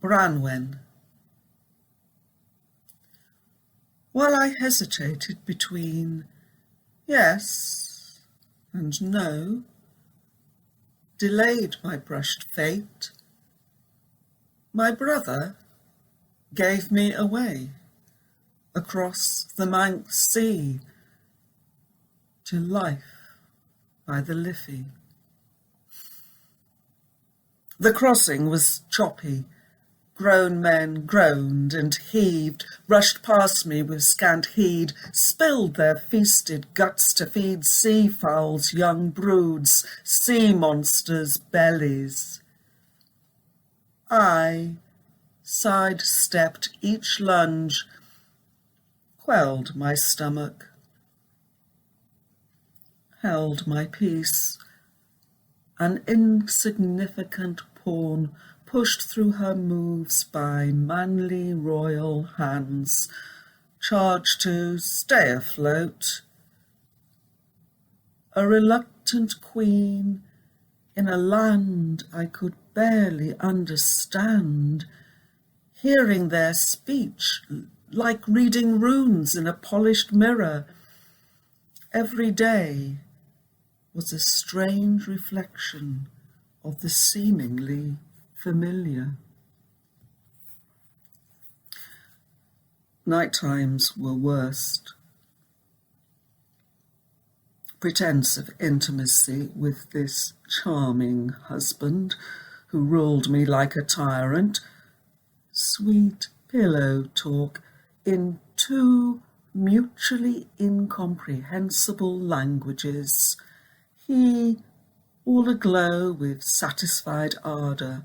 Branwen. While I hesitated between yes and no, delayed my brushed fate, my brother gave me away across the Manx Sea to life by the Liffey. The crossing was choppy. Grown men groaned and heaved, rushed past me with scant heed, spilled their feasted guts to feed sea fowls' young broods, sea monsters' bellies. I sidestepped each lunge, quelled my stomach, held my peace, an insignificant pawn pushed through her moves by manly royal hands, charged to stay afloat. A reluctant queen in a land I could barely understand, hearing their speech like reading runes in a polished mirror. Every day was a strange reflection of the seemingly familiar. Night times were worst. Pretense of intimacy with this charming husband who ruled me like a tyrant. Sweet pillow talk in two mutually incomprehensible languages. He all aglow with satisfied ardour,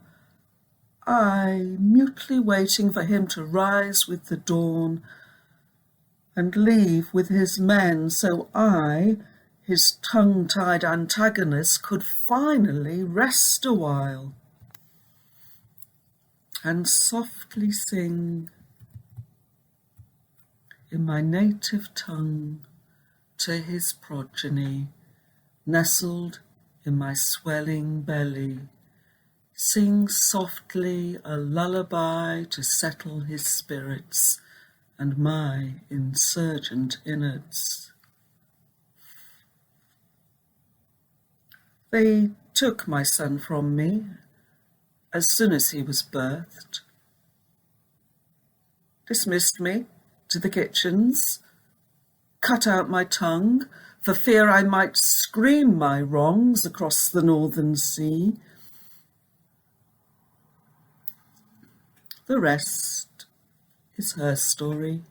I mutely waiting for him to rise with the dawn and leave with his men, so I, his tongue-tied antagonist, could finally rest a while and softly sing in my native tongue to his progeny, nestled in my swelling belly, sing softly a lullaby to settle his spirits and my insurgent innards. They took my son from me as soon as he was birthed, dismissed me to the kitchens, cut out my tongue for fear I might scream my wrongs across the northern sea. The rest is her story.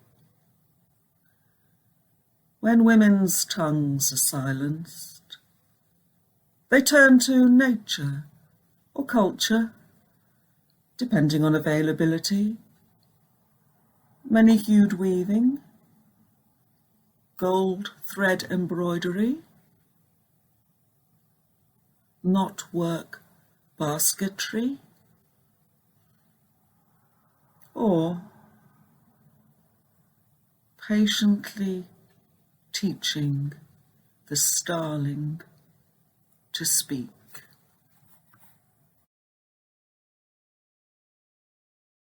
When women's tongues are silenced, they turn to nature or culture, depending on availability. Many-hued weaving, gold thread embroidery, knotwork basketry, or patiently teaching the starling to speak.